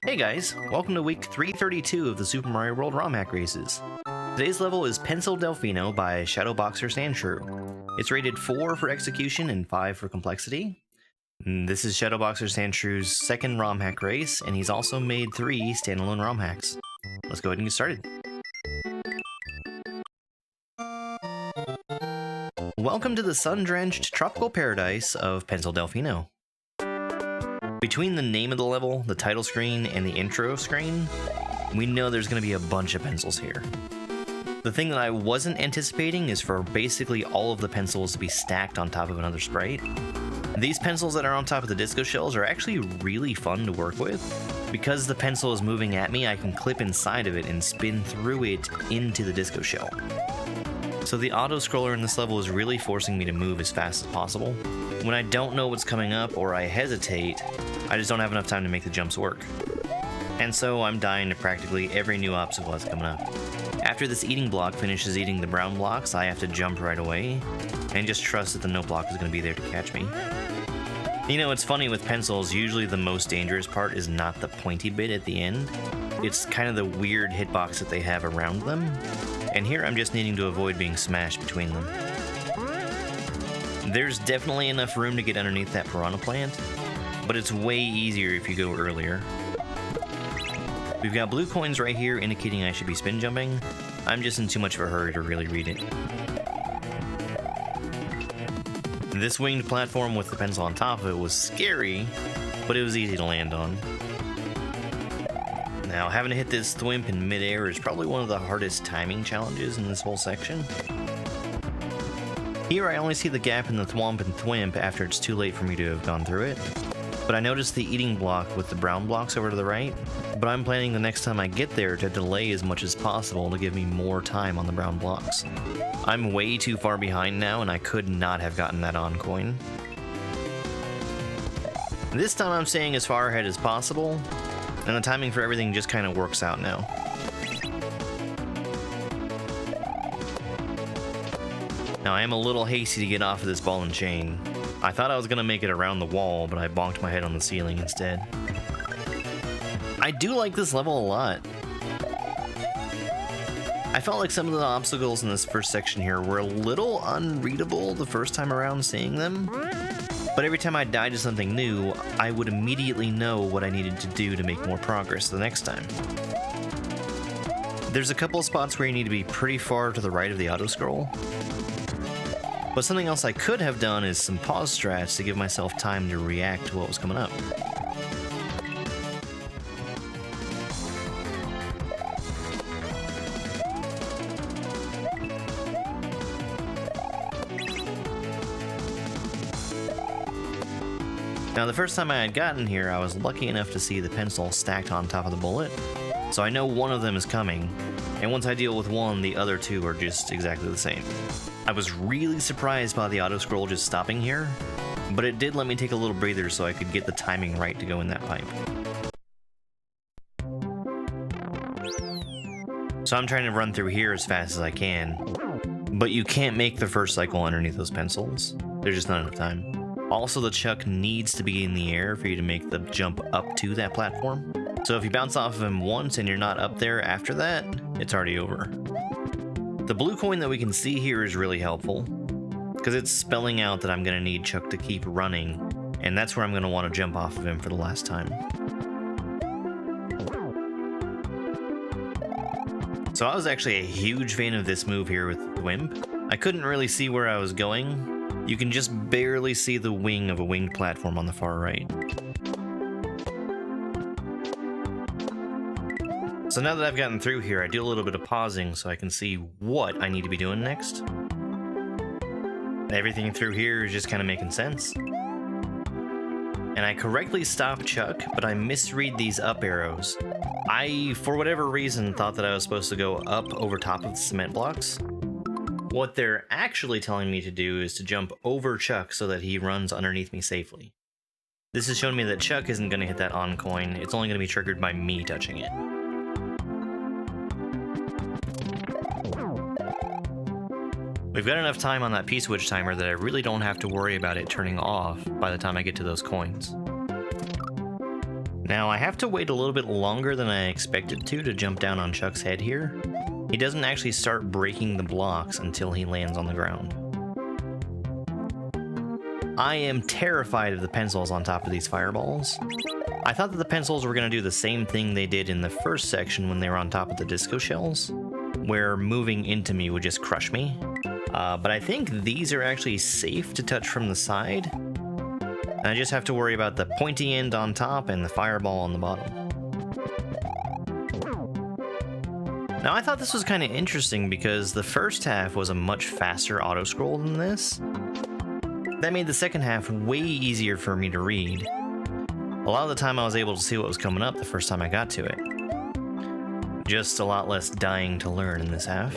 Hey guys, welcome to week 332 of the Super Mario World RomHack Races. Today's level is Pencil Delfino by Shadowboxer Sandshrew. It's rated 4 for execution and 5 for complexity. This is Shadowboxer Sandshrew's second RomHack race, and he's also made 3 standalone RomHacks. Let's go ahead and get started. Welcome to the sun-drenched tropical paradise of Pencil Delfino. Between the name of the level, the title screen, and the intro screen, we know there's going to be a bunch of pencils here. The thing that I wasn't anticipating is for basically all of the pencils to be stacked on top of another sprite. These pencils that are on top of the disco shells are actually really fun to work with. Because the pencil is moving at me, I can clip inside of it and spin through it into the disco shell. So the auto-scroller in this level is really forcing me to move as fast as possible. When I don't know what's coming up or I hesitate, I just don't have enough time to make the jumps work. And so I'm dying to practically every new obstacle that's coming up. After this eating block finishes eating the brown blocks, I have to jump right away and just trust that the no block is going to be there to catch me. You know, it's funny with pencils, usually the most dangerous part is not the pointy bit at the end. It's kind of the weird hitbox that they have around them. And here I'm just needing to avoid being smashed between them. There's definitely enough room to get underneath that piranha plant, but it's way easier if you go earlier. We've got blue coins right here indicating I should be spin jumping. I'm just in too much of a hurry to really read it. This winged platform with the pencil on top of it was scary, but it was easy to land on. Now, having to hit this thwimp in midair is probably one of the hardest timing challenges in this whole section. Here I only see the gap in the thwomp and thwimp after it's too late for me to have gone through it. But I noticed the eating block with the brown blocks over to the right, but I'm planning the next time I get there to delay as much as possible to give me more time on the brown blocks. I'm way too far behind now and I could not have gotten that on coin. This time I'm staying as far ahead as possible, and the timing for everything just kind of works out now. Now I am a little hasty to get off of this ball and chain. I thought I was going to make it around the wall, but I bonked my head on the ceiling instead. I do like this level a lot. I felt like some of the obstacles in this first section here were a little unreadable the first time around seeing them. But every time I died to something new, I would immediately know what I needed to do to make more progress the next time. There's a couple of spots where you need to be pretty far to the right of the auto-scroll. But something else I could have done is some pause strats to give myself time to react to what was coming up. Now, the first time I had gotten here, I was lucky enough to see the pencil stacked on top of the bullet, so I know one of them is coming, and once I deal with one, the other two are just exactly the same. I was really surprised by the auto-scroll just stopping here, but it did let me take a little breather so I could get the timing right to go in that pipe. So I'm trying to run through here as fast as I can, but you can't make the first cycle underneath those pencils. There's just not enough time. Also, the chuck needs to be in the air for you to make the jump up to that platform. So if you bounce off of him once and you're not up there after that, it's already over. The blue coin that we can see here is really helpful, because it's spelling out that I'm going to need Chuck to keep running, and that's where I'm going to want to jump off of him for the last time. So I was actually a huge fan of this move here with the Thwimp. I couldn't really see where I was going. You can just barely see the wing of a winged platform on the far right. So now that I've gotten through here, I do a little bit of pausing so I can see what I need to be doing next. Everything through here is just kind of making sense. And I correctly stop Chuck, but I misread these up arrows. I, for whatever reason, thought that I was supposed to go up over top of the cement blocks. What they're actually telling me to do is to jump over Chuck so that he runs underneath me safely. This is showing me that Chuck isn't going to hit that on coin, it's only going to be triggered by me touching it. We've got enough time on that P-switch timer that I really don't have to worry about it turning off by the time I get to those coins. Now, I have to wait a little bit longer than I expected to jump down on Chuck's head here. He doesn't actually start breaking the blocks until he lands on the ground. I am terrified of the pencils on top of these fireballs. I thought that the pencils were going to do the same thing they did in the first section when they were on top of the disco shells, where moving into me would just crush me. But I think these are actually safe to touch from the side. And I just have to worry about the pointy end on top and the fireball on the bottom. Now, I thought this was kind of interesting because the first half was a much faster auto-scroll than this. That made the second half way easier for me to read. A lot of the time I was able to see what was coming up the first time I got to it. Just a lot less dying to learn in this half.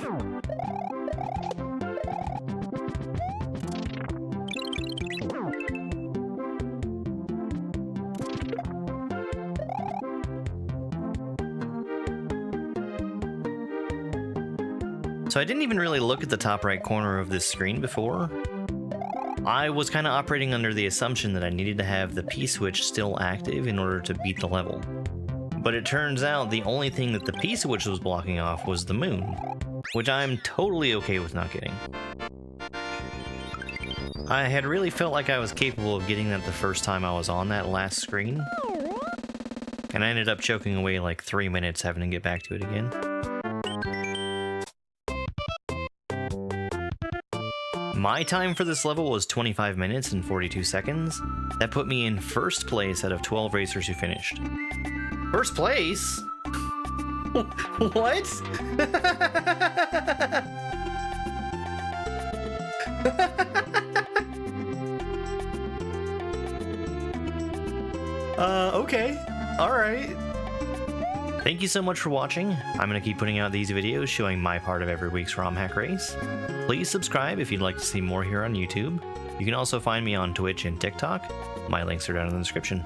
So I didn't even really look at the top right corner of this screen before. I was kind of operating under the assumption that I needed to have the P-switch still active in order to beat the level. But it turns out the only thing that the P-switch was blocking off was the moon, which I'm totally okay with not getting. I had really felt like I was capable of getting that the first time I was on that last screen, and I ended up choking away like 3 minutes having to get back to it again. My time for this level was 25 minutes and 42 seconds. That put me in first place out of 12 racers who finished. First place? What? Okay. Alright. Thank you so much for watching. I'm going to keep putting out these videos showing my part of every week's RomHack race. Please subscribe if you'd like to see more here on YouTube. You can also find me on Twitch and TikTok. My links are down in the description.